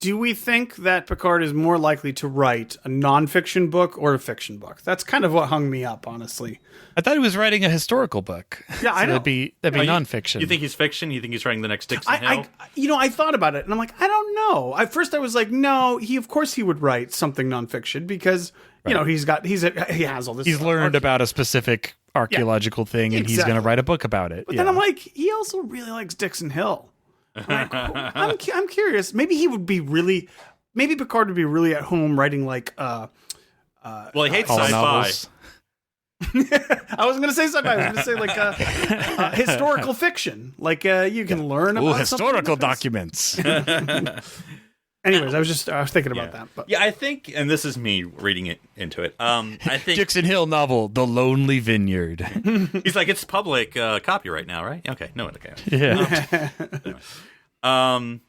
Do we think that Picard is more likely to write a nonfiction book or a fiction book? That's kind of what hung me up, honestly. I thought he was writing a historical book. Yeah, I know. That'd be nonfiction. You think he's fiction? You think he's writing the next Dixon Hill? I thought about it, and I'm like, I don't know. At first, I was like, no, of course he would write something nonfiction because he has all this. He's learned about a specific archaeological thing, and he's going to write a book about it. But then I'm like, he also really likes Dixon Hill. I'm curious. Maybe Picard would be really at home writing like. Well, he hates sci-fi. I wasn't going to say sci-fi. I was going to say like historical fiction. Like you can learn about historical documents. Anyways, I was thinking about that. But. Yeah, I think, and this is me reading it into it. I think Dixon Hill novel, The Lonely Vineyard. He's like, it's public copyright now, right? Okay, no, okay. Yeah. Anyway.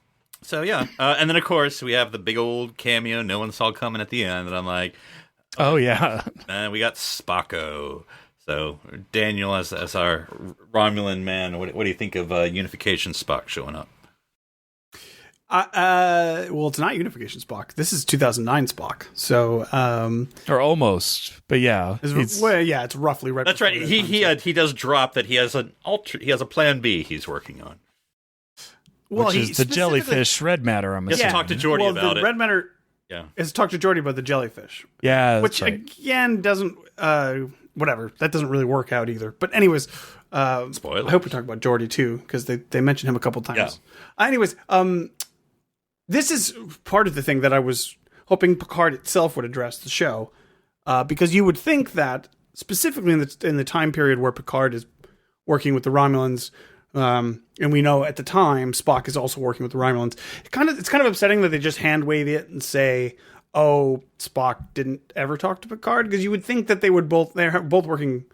So yeah, and then of course we have the big old cameo no one saw coming at the end, and I'm like, oh yeah, we got Spocko. So Daniel as our Romulan man, what do you think of Unification Spock showing up? Well, it's not Unification Spock. This is 2009 Spock. So, or almost, but yeah, it's roughly right. That's right. He does drop that he has a plan B he's working on. Well, which is the jellyfish red matter. I'm assuming. Yes, talk to Geordi about the it. Red matter. Yeah, is talk to Geordi about the jellyfish. Yeah, which right. again doesn't whatever. That doesn't really work out either. But anyways, Spoiler. I hope we talk about Geordi too, because they mentioned him a couple times. Yeah. Anyways, this is part of the thing that I was hoping Picard itself would address the show, because you would think that specifically in the time period where Picard is working with the Romulans, and we know at the time Spock is also working with the Romulans. It's kind of upsetting that they just hand wave it and say, "Oh, Spock didn't ever talk to Picard," because you would think that they're both working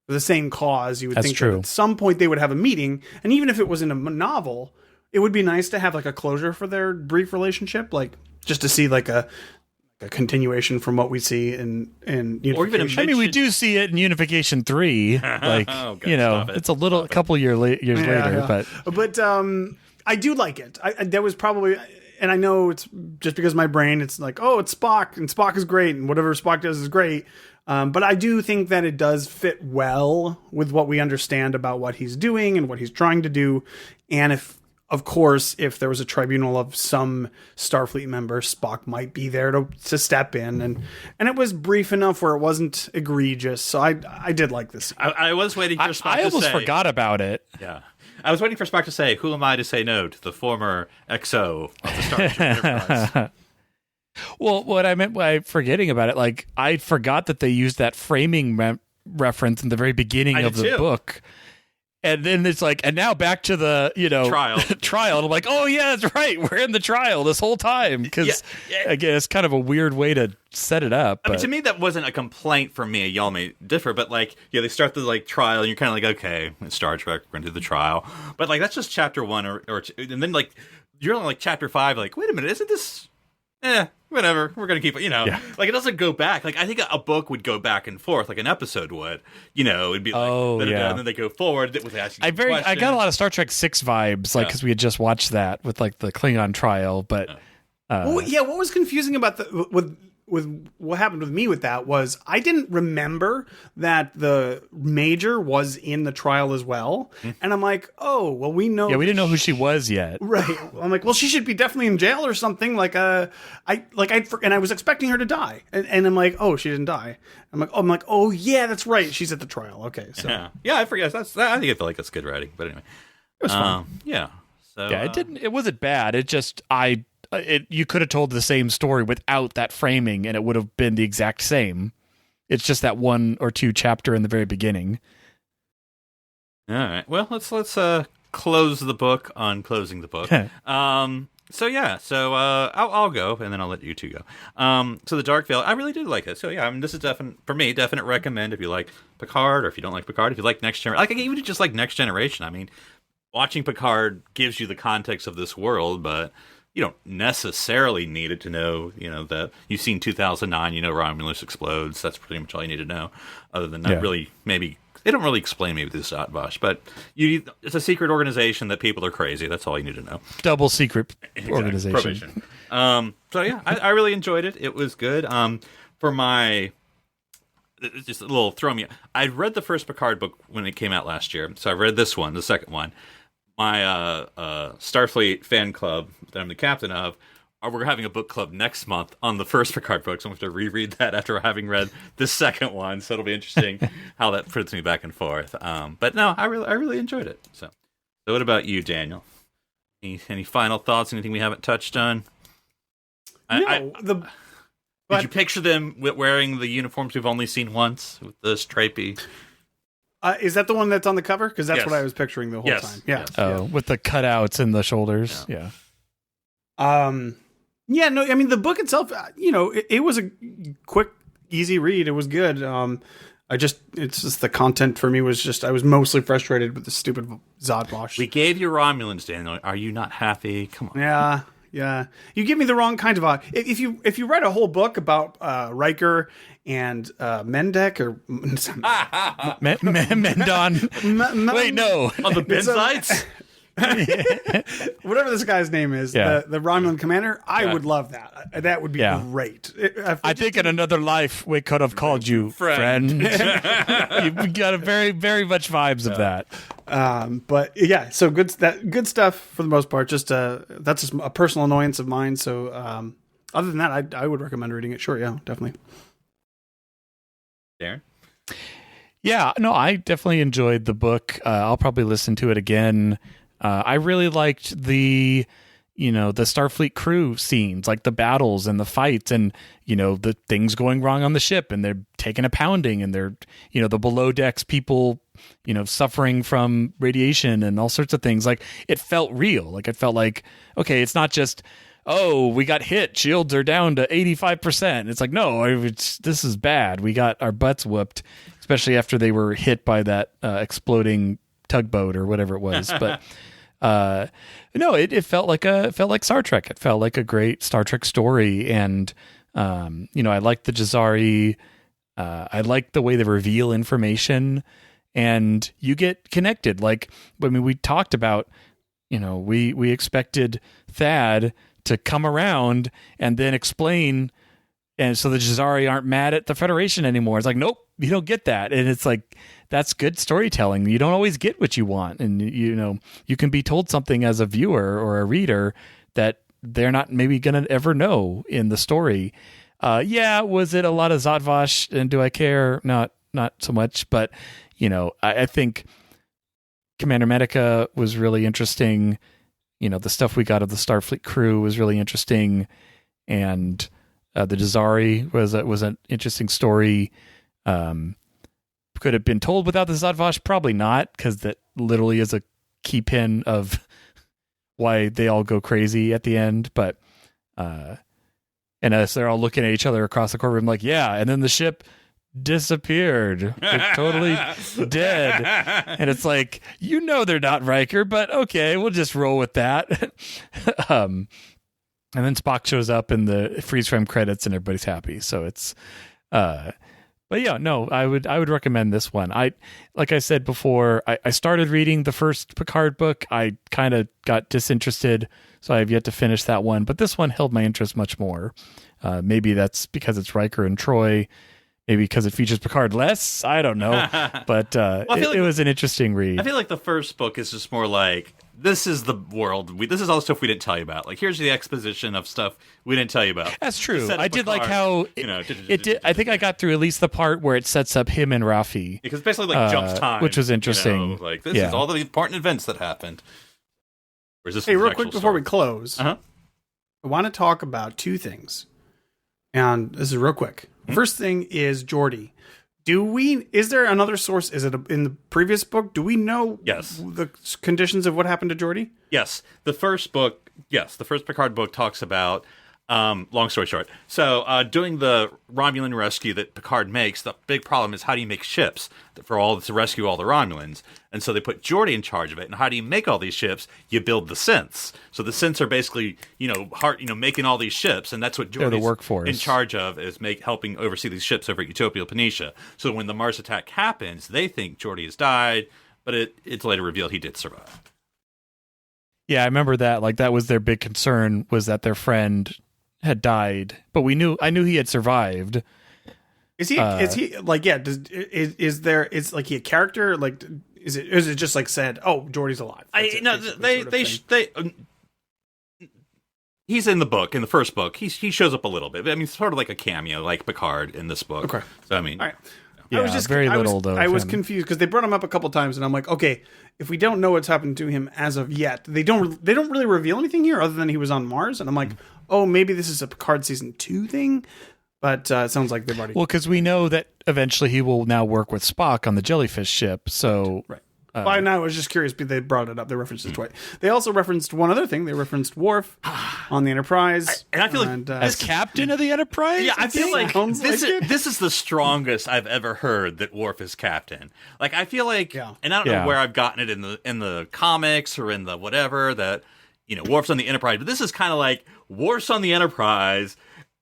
for the same cause. You would think that at some point they would have a meeting, and even if it was in a novel, it would be nice to have like a closure for their brief relationship, like just to see like a continuation from what we see in Unification. I mean, we do see it in Unification 3. Like, it's a couple years later, but I do like it. That was probably, and I know it's just because my brain, it's like, oh, it's Spock, and Spock is great, and whatever Spock does is great. But I do think that it does fit well with what we understand about what he's doing and what he's trying to do. And if there was a tribunal of some Starfleet member, Spock might be there to step in, and it was brief enough where it wasn't egregious. So I did like this. I was waiting for Spock to say. I almost forgot about it. Yeah. I was waiting for Spock to say, "Who am I to say no to the former XO of the Starship Enterprise?" Well, what I meant by forgetting about it, like, I forgot that they used that framing reference in the very beginning of the book. And then it's like, and now back to the, trial. And I'm like, oh, yeah, that's right. We're in the trial this whole time. Because, again, it's kind of a weird way to set it up. I mean, to me, that wasn't a complaint from me. Y'all may differ. But, like, they start the, like, trial. And you're kind of like, okay, it's Star Trek. We're going to do the trial. But, like, that's just chapter 1 or 2. And then, like, you're on, like, chapter 5. Like, wait a minute. Isn't this... whatever, we're going to keep it, like, it doesn't go back. Like, I think a book would go back and forth, like an episode would, it'd be like, and then they go forward with asking I got a lot of Star Trek 6 vibes, like, because we had just watched that with, like, the Klingon trial, but... what was confusing about with what happened with me with that was I didn't remember that the Major was in the trial as well. And I'm like, oh, well, we know. Yeah, we didn't know who she was yet. Right. I'm like, well, she should be definitely in jail or something. Like, and I was expecting her to die. And I'm like, oh, she didn't die. I'm like, oh, yeah, that's right. She's at the trial. Okay. So. Yeah, I forget. I think I feel like that's good writing. But anyway. It was fun. Yeah. So, yeah, it wasn't bad. It just, you could have told the same story without that framing, and it would have been the exact same. It's just that 1 or 2 chapter in the very beginning. All right. Well, let's close the book on closing the book. So I'll go, and then I'll let you two go. So the Dark Veil, I really did like it. So yeah, I mean, this is definite recommend if you like Picard, or if you don't like Picard, if you like Next Generation, like even just like Next Generation. I mean, watching Picard gives you the context of this world, but you don't necessarily need it to know, that you've seen 2009, Romulus explodes. That's pretty much all you need to know. Other than that, really, maybe they don't really explain maybe this Atvash, but it's a secret organization that people are crazy. That's all you need to know. Double secret organization. Probation. So yeah, I really enjoyed it. It was good. For my just a little throw me. I read the first Picard book when it came out last year, so I read this one, the second one. My Starfleet fan club that I'm the captain of, we're having a book club next month on the first Picard book, so I'm going to have to reread that after having read the second one, so it'll be interesting how that puts me back and forth. But no, I really enjoyed it. So what about you, Daniel? Any final thoughts, anything we haven't touched on? Did you picture them wearing the uniforms we've only seen once, with the stripy... is that the one that's on the cover? Because that's what I was picturing the whole time. Yeah. Yes. Oh, with the cutouts in the shoulders. Yeah. Yeah. No. I mean, the book itself. It was a quick, easy read. It was good. It's just the content for me was just. I was mostly frustrated with the stupid Zodwash. We gave you Romulans, Daniel. Are you not happy? Come on. Yeah. Yeah, you give me the wrong kind of if you read a whole book about Riker and Mendek or Mendon. Wait, no, on the Benzites. Whatever this guy's name is, the Romulan commander, I would love that. That would be great. I think in another life we could have called you friend. You got a very, very much vibes of that. But yeah, so good stuff for the most part. Just that's just a personal annoyance of mine. So other than that, I would recommend reading it. Sure, yeah, definitely. Darren. Yeah, no, I definitely enjoyed the book. I'll probably listen to it again. I really liked the Starfleet crew scenes, like the battles and the fights and, the things going wrong on the ship and they're taking a pounding and they're, the below decks people, suffering from radiation and all sorts of things. Like it felt real. Like it felt like, okay, it's not just, oh, we got hit. Shields are down to 85%. It's like, no, this is bad. We got our butts whooped, especially after they were hit by that exploding tugboat or whatever it was. But no, it felt like Star Trek. It felt like a great Star Trek story. And, I liked the Jazari. I liked the way they reveal information and you get connected. Like, we talked about, we expected Thad to come around and then explain, and so the Jazari aren't mad at the Federation anymore. It's like, nope, you don't get that. And it's like, that's good storytelling. You don't always get what you want. And, you can be told something as a viewer or a reader that they're not maybe going to ever know in the story. Was it a lot of Zotvash and do I care? Not so much, but, I think Commander Medica was really interesting. The stuff we got of the Starfleet crew was really interesting. And the Jazari was an interesting story. Could have been told without the Zotvash? Probably not, because that literally is a key pin of why they all go crazy at the end. But and as they're all looking at each other across the courtroom, like, yeah, and then the ship disappeared. They're totally dead. And it's like, they're not Riker, but okay, we'll just roll with that. And then Spock shows up in the freeze frame credits and everybody's happy. So it's but yeah, no, I would recommend this one. Like I said before, I started reading the first Picard book. I kind of got disinterested, so I have yet to finish that one. But this one held my interest much more. Maybe that's because it's Riker and Troi. Maybe because it features Picard less. I don't know. But it was an interesting read. I feel like the first book is just more like, this is the world. This is all the stuff we didn't tell you about. Like, here's the exposition of stuff we didn't tell you about. That's true. I did like how it did. I think I got through at least the part where it sets up him and Raffi. Because basically like jumps time. Which was interesting. Like, this is all the important events that happened. Hey, real quick before we close, I want to talk about two things. And this is real quick. First thing is Geordi. Is there another source? Is it in the previous book? Do we know the conditions of what happened to Geordi? Yes. The first Picard book talks about, long story short. So doing the Romulan rescue that Picard makes, the big problem is how do you make ships to rescue all the Romulans? And so they put Geordi in charge of it. And how do you make all these ships? You build the synths. So the synths are basically, making all these ships, and that's what Geordi's the workforce in charge of, is helping oversee these ships over at Utopia Planitia. So when the Mars attack happens, they think Geordi has died, but it's later revealed he did survive. Yeah, I remember that. Like, that was their big concern, was that their friend had died, but I knew he had survived. Is he like, yeah, is he a character? Like, is it just like said, oh, Geordi's alive? He's in the book, in the first book. He shows up a little bit. I mean, sort of like a cameo, like Picard in this book. Okay. So, I mean, all right. Yeah, I was confused because they brought him up a couple times, and I'm like, okay, if we don't know what's happened to him as of yet, they don't really reveal anything here other than he was on Mars, and I'm like, oh, maybe this is a Picard season 2 thing, but it sounds like they've already. Well, because we know that eventually he will now work with Spock on the jellyfish ship, so right. I was just curious, but they brought it up. They referenced it twice. They also referenced one other thing. They referenced Worf on the Enterprise. And I feel like as captain of the Enterprise? Yeah, I feel like this is the strongest I've ever heard that Worf is captain. Like, I feel like, and I don't know where I've gotten it in the comics or in the whatever, that, Worf's on the Enterprise. But this is kind of like, Worf's on the Enterprise,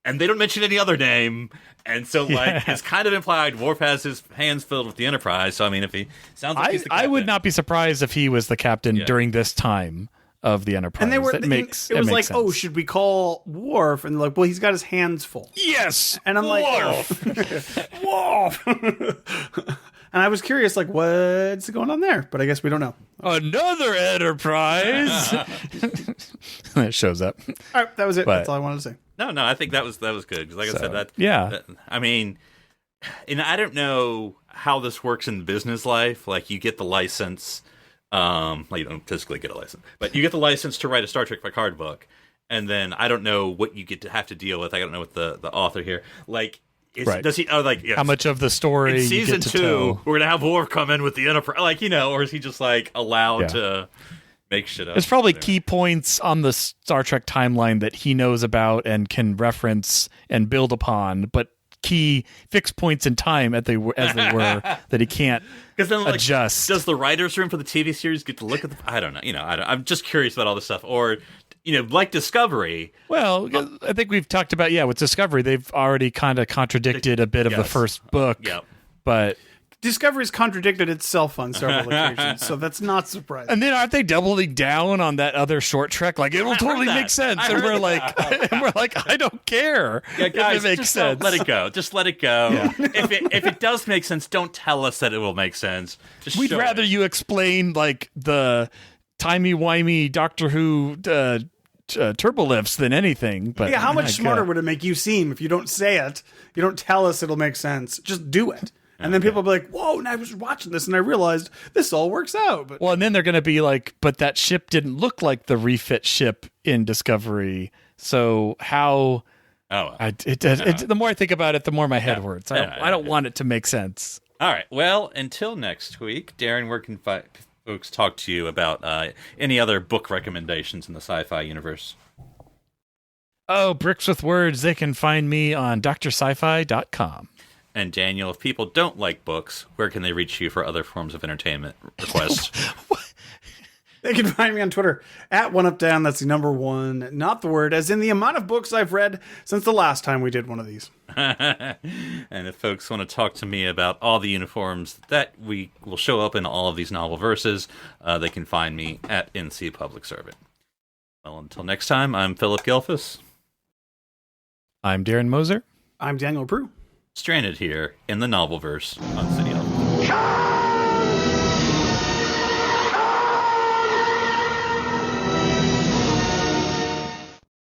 and they don't mention any other name. And so, it's kind of implied Worf has his hands filled with the Enterprise. So, I mean, if he sounds like he's the captain. I would not be surprised if he was the captain during this time of the Enterprise. And it was like, sense. Oh, should we call Worf? And they're like, well, he's got his hands full. Yes! And I'm Worf! Like, Worf! And I was curious, like, what's going on there? But I guess we don't know. Another Enterprise! It shows up. All right, that was it. That's all I wanted to say. No, I think that was good. Like I said, I mean, and I don't know how this works in business life. Like, you get the license, well, you don't physically get a license, but you get the license to write a Star Trek Picard book, and then I don't know what you get to have to deal with. I don't know what the author here, like, does he, yes. How much of the story in season you get to 2, tell. we're gonna have Worf come in with the Enterprise, like, or is he just like allowed to make shit up? There's probably key points on the Star Trek timeline that he knows about and can reference and build upon, but key fixed points in time as they were that he can't adjust. Does the writers' room for the TV series get to look at the? I don't know. I'm just curious about all this stuff. Or, like Discovery. Well, I think we've talked about with Discovery, they've already kind of contradicted a bit of the first book. Yep. But Discovery's contradicted itself on several occasions, so that's not surprising. And then aren't they doubling down on that other short trek? Like, it will totally make sense. And we're like, I don't care. Yeah, guys, if it makes sense. Let it go. Just let it go. Yeah. If it does make sense, don't tell us that it will make sense. We'd rather you explain like the timey-wimey Doctor Who turbolifts than anything. But how much smarter would it make you seem if you don't say it? You don't tell us it'll make sense. Just do it. And then people will be like, whoa, and I was watching this and I realized this all works out. But and then they're going to be like, but that ship didn't look like the refit ship in Discovery. So how... the more I think about it, the more my head hurts. I don't want it to make sense. All right. Well, until next week, Darren, where can folks talk to you about any other book recommendations in the sci-fi universe? Oh, bricks with words. They can find me on drsci-fi.com. And Daniel, if people don't like books, where can they reach you for other forms of entertainment requests? They can find me on Twitter at @OneUpDown. That's the number 1, not the word, as in the amount of books I've read since the last time we did one of these. And if folks want to talk to me about all the uniforms that we will show up in all of these novel verses, they can find me at NC Public Servant. Well, until next time, I'm Philip Gilfus. I'm Darren Moser. I'm Daniel Prue. Stranded here in the Novelverse on